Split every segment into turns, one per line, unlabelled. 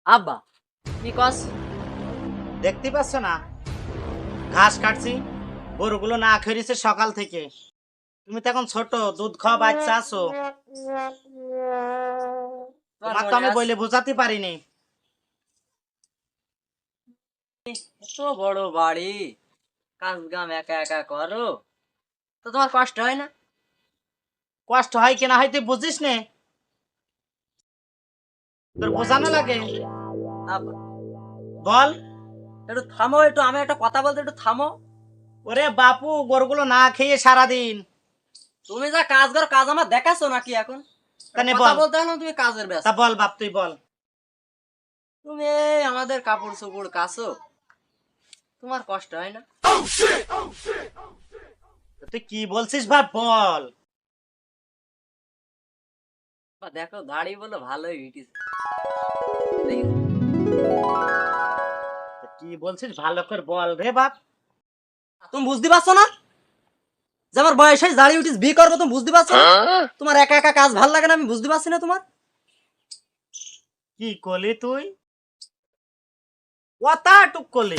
আব্বা কি কস?
দেখতে পাচ্ছ না ঘাস কাটছি, গরুগুলো না খেয়েছে সকাল থেকে। তুমি তো এখন ছোট, দুধ খাওয়া বাচ্চা আছো, তোমার তো
মনে
আমি
আছে?
বলে বোঝাতে পারিনি।
এত বড় বাড়ি, কাজ কাম একা একা করো, তো তোমার কষ্ট হয় না?
কষ্ট হয় কিনা হয় তুই বুঝিস নে, তোর বোঝানো লাগে।
আব্বা
বল।
একটু থামো, একটু আমি একটা কথা বলতে, একটু থামো।
ওরে বাপু, গরুগুলো না খেয়ে সারাদিন।
তুমি যা কাজ করো, কাজ আমার দেখাচ্ছ নাকি এখন? একটা
তানে
কথা
বল।
বলতে হলো, তুমি কাজের
তা
ব্যস্ত।
বল বাপ, তুই বল।
তুমি এই আমাদের কাপড় চোপড় কাছো, তোমার কষ্ট হয় না?
তুই কি বলছিস বাপ, বল।
বা দেখো দাড়ি বলো ভালোই উঠেছে, দেখি।
কি বলছিস ভালো করে বল রে বাপ।
তুমি বুঝতে পারছো না যে আমার বয়স হয়েছে, দাড়ি উঠিস, বিয়ে করবো, তুমি বুঝতে পারছো না? তোমার একা একা কাজ ভালো লাগে না, আমি বুঝতে পারছি না তোমার।
কি করলি তুই? কথা টুক করলি,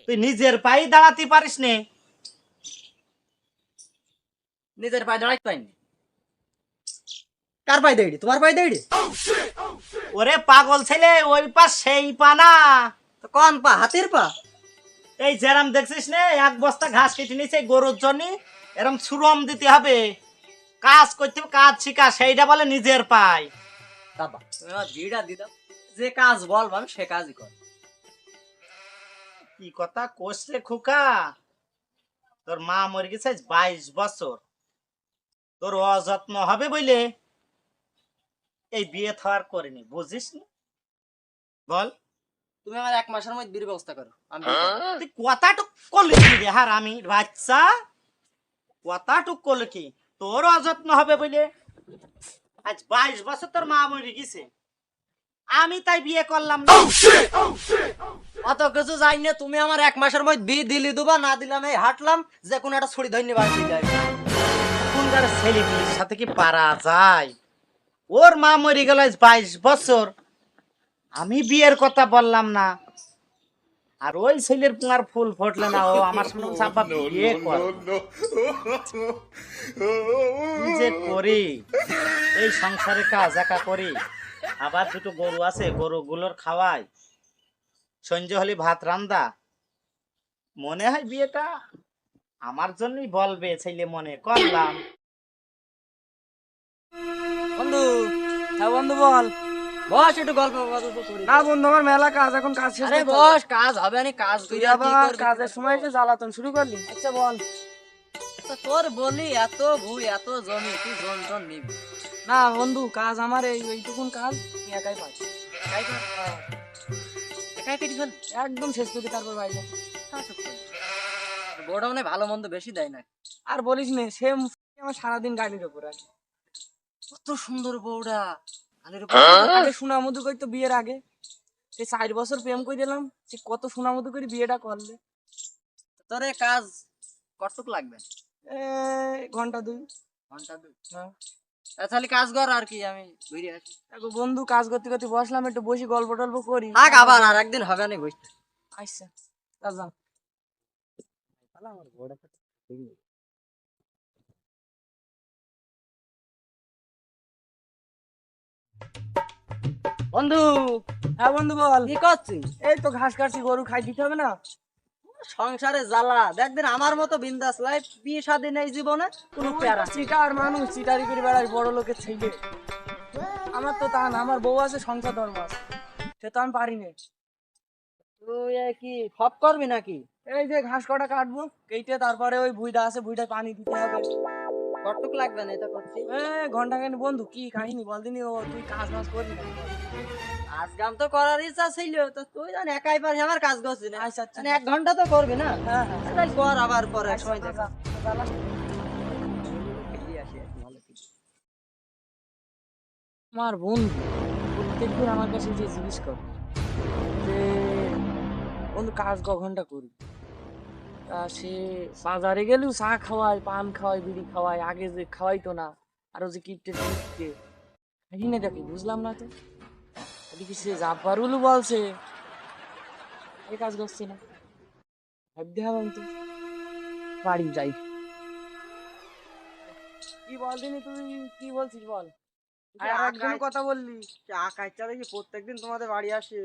তুই নিজের পায়ে দাঁড়াতে পারিস নে।
নিজের পায়ে দাঁড়াইতে পাইনি, কার পায়ে দেড়ি? তোমার পায়ে দেড়ি?
ওরে পাগল ছেলে, ওই পা সেই পা না।
তো কোন পা? হাতের পা?
এই যেরাম দেখছিস নে, এক বস্তা ঘাস কেটে নিছে গরুর জন্য, এরম সুরম দিতে হবে, কাজ করতে হবে, কাজ শিখা, সেইটা বলে নিজের পায়।
বাবা তুমি আমার বিড়া দিদাও, যে কাজ বলবো আমি সে কাজই কর।
কি কথা কোস রে খোকা, তোর মা মরে গেছে আজ 22 বছর, তোর অযত্ন হবে বলে এই বিয়ে থার করিনি, বুঝিস নি? বল।
তুমি আমার 1 মাসের মধ্যে বিয়ের ব্যবস্থা করো, আমি বিয়ে করবো।
তুই কথাটুক করলি কি রে হার আমি বাচ্চা, কথাটুক করলি কি? তোর অযত্ন হবে বলে আজ 22 বছর তোর মা মরে গেছে, আমি তাই বিয়ে করলাম না।
অত কিছু যাই না, তুমি আমার 1 মাসের মধ্যে বিয়ে দিলি দুবা, না দিলাম এই হাঁটলাম যে কোনো একটা ছড়ি ধন্য বাড়ি চলে যাবে।
এখনকার ছেলেপিলির সাথে কি পারা যায়? ওর মা মরে গেল আজ 22 বছর, আমি বিয়ের কথা বললাম না, আর ওই ছেলের পুঙার ফুল ফুটলে না, ও আমার সামনে বলছে, আব্বা বিয়ে কর। কি যে করি, এই সংসারে কাজ একা করি, আবার দুটো গরু আছে, গরুগুলোর খাওয়াই, সঞ্জয় হলে ভাত রান্দা। মনে হয় বিয়েটা আমার জন্যই বলবে ছেলে, মনে করলাম।
বন্ধু, হ্যাঁ বন্ধু বল, বস একটু গল্প গল্প করি।
না বন্ধু, আমার মেলা কাজ, এখন কাজ শেষ
আরে
করতে হবে।
বস, কাজ হবে না, কাজ
তুই
তুই আর কি
আবার
করবি?
কাজের সময় এসে জ্বালাতন শুরু করলি।
আচ্ছা বল। তো তোর বলি এত ভুই, এত জমি, তুই জন জন নিবি?
না বন্ধু, কাজ আমার এইটুকুন কাজ আমি একাই পাই।
একাই কর, একাই কেটে ফেল।
একদম শেষ করি, তারপর বাইরে।
বড় মানে ভালো মন্দ বেশি দেয় না।
আর বলিস নে, সে আমার সারাদিন গাড়ির ওপর আছে।
কত সুন্দর বউটা, আলের
আগে সোনা মধু করতো বিয়ের আগে, সে 4 বছর প্রেম করে দিলাম, সে কত সোনা মধু করে বিয়েটা করলে।
তোরে কাজ কতটুক লাগবে?
ঘন্টা 2।
ঘন্টা দুই?
হ্যাঁ।
তাহলে কাজ কর, আর কি আমি ঘুরে আসি।
দেখো বন্ধু, কাজ করতে করতে বসলাম, একটু বসি গল্প টল্প করি।
থাক, আবার আর একদিন হবে না বসতে।
আচ্ছা, তা যা।
বন্ধু,
হ্যাঁ বন্ধু বল।
কি করছিস?
এই তো ঘাস কাটছি, গরু খাই দিতে হবে না।
সংসারে জ্বালা, দেখদিন আমার মতো বিন্দাস লাইফ, বিয়ে শাদী নেই জীবনে, কোনো প্যারা নেই।
চিটার মানুষ, চিটারি করে বেড়ায়, বড় লোকের ছেলে। আমার তো তা না, আমার বউ আছে, সংসার ধর্ম আছে, সে তো আমি পারি না।
তুই কি খপ করবি নাকি?
এই যে ঘাস কটা কাটবো, কেটে তারপরে ওই ভুইটা আছে, ভুইটা পানি দিতে হবে।
কতটুক লাগবে না এটা করছি?
ঘন্টা খানি। বন্ধু কি কাহিনী বল দিনি, ও তুই কাজ বাজ করবি না?
কাজ কাম তো করার ইচ্ছা ছিল, তো তুই জান একাই পারিস, আমার কাজ করছিস না।
আচ্ছা আচ্ছা।
মানে 1 ঘন্টা তো করবি না?
হ্যাঁ হ্যাঁ।
তাই কর, আবার পরে এক সময় দেখা।
আমার বন্ধু প্রত্যেকদিন আমার কাছে যে জিজ্ঞেস করে যে বন্ধু কাজ ক ঘন্টা করি, তা সে বাজারে গেলেও চা খাওয়ায়, পান খাওয়ায়, বিড়ি খাওয়ায়, আগে যে খাওয়াইতো না, আরো যে কিপটে কিপটে কাহিনী দেখি বুঝলাম না তো। এদিকে সে জাব্বারুল বলছে এই কাজ করছি না, ভাবতে হবে তো বাড়ি যাই। কি বলদিনি তুই, কি বলছিস বল? তুই আর একদিন কথা বললি
আকাশটা দেখি প্রত্যেকদিন তোমাদের বাড়ি আসে।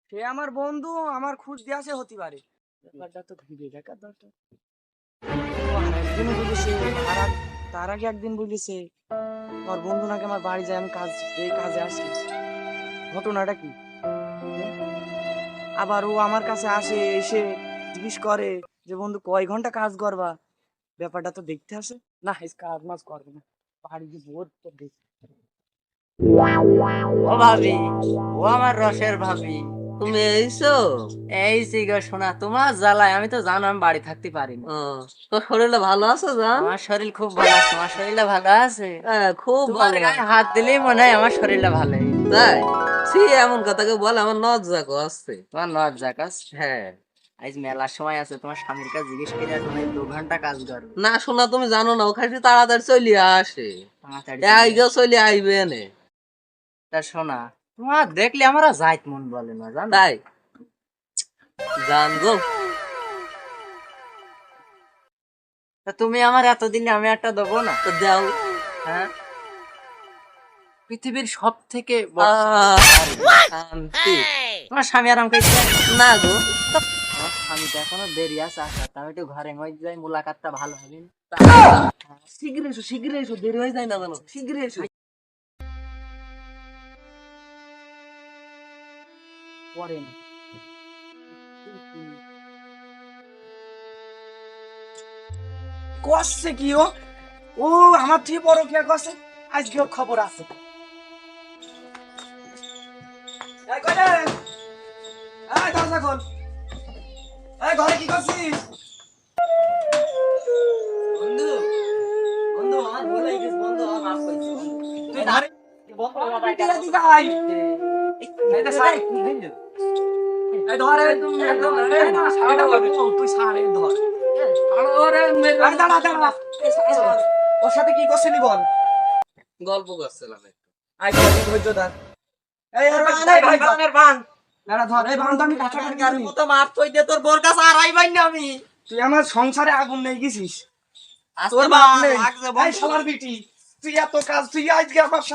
সে আমার বন্ধু, আমার খোঁজ দিয়ে আসে হতে পারে, ব্যাপারটা তো ভেবে দেখার দরকার। ও আর একদিন বলেছে, তার আগে একদিন বলেছে আমার বন্ধু নাকি আমার বাড়ি যায়, আমি এই কাজে আসি। ঘটনাটা কি? আবার ও আমার কাছে আসে, এসে জিজ্ঞেস করে যে বন্ধু কয় ঘন্টা কাজ করবা, ব্যাপারটা তো দেখতে আসে না, এই কাজ মাজ করবে না, বাড়ি গিয়ে বোধ তো দেখি।
ও ভাবি, ও আমার রসের ভাবি,
তুমি এইছো?
এই গো শোনা, তোমার জ্বালায় আমি তো জানো আমি বাড়ি থাকতে পারি না।
ও, তোর শরীরটা ভালো আছে জান?
আমার শরীর খুব ভালো আছে, তোমার শরীরটা ভালো আছে?
হ্যাঁ, খুব
তোমার
ভালো।
গায়ে হাত দিলেই মনে হয় আমার শরীরটা ভালো।
তাই? সে এমন কথা কেউ বলে, আমার নজ্জাক আসছে।
তোমার লজ্জা কাজ?
হ্যাঁ।
আজ মেলার সময় আছে, তোমার স্বামীর কাছে জিজ্ঞেস করে তুমি 2 ঘন্টা কাজ করবে।
না শোনা, তুমি জানো না, ওখানে তাড়াতাড়ি চলে আসে,
তাড়াতাড়ি
আইগো চলে আইবে নে।
তা শোনা, তোমার দেখলে আমার যাইত মন বলে না, জানো?
তাই জানবো।
তা তুমি আমার এতদিনে আমি একটা দেবো না?
তো দাও।
হ্যাঁ, পৃথিবীর সব থেকে
শান্তি।
তোমার স্বামী আর আমাকে
না গো,
আমার স্বামী তো এখনো দেরি আছে আসার, আমি একটু ঘরে মধ্যে যাই, মুলাকাতটা ভালো হবে না?
শীঘ্র এসো, শীঘ্র এসো, দেরি হয়ে যায় না জানো, শীঘ্র এসো।
পরে না কষছে কি ও, ও আমার থেকে বড় কে কষে, আজকে ওর খবর আছে। এই কইরে, এই দরজা খোল, এই ঘরে কি করছিস?
বন্ধু, বন্ধু আমার ভুল হয়ে গেছে, বন্ধু আমার মাফ করে দিও, বন্ধু।
তুই ঘরে পিটিয়ে দিবি ভাই। এই দে সাই, এই ধর, এই তুমি একদম এই না সাড়ে ধর, তুই সাড়ে ধর। আরে দাঁড়া দাঁড়া, ওর সাথে কি করছিলি বল?
গল্প করছিলাম একটু।
আই ধৈর্য ধর। এই আর ভাই বানের বান দাঁড়া ধর, এই বান তো আমি কাছাকাছি
আর
করিনি।
মতো মাফ করে দে, তোর বোর কাছে আর আইবাই না আমি।
তুই আমার সংসারে আগুন নেই গেছিস,
আজকে
তোর বাপ নেই।
লাগছে
এই
বন্ধু।
শালার বিটি, তুই এত কাজ, তুই আজকে আমার সাথে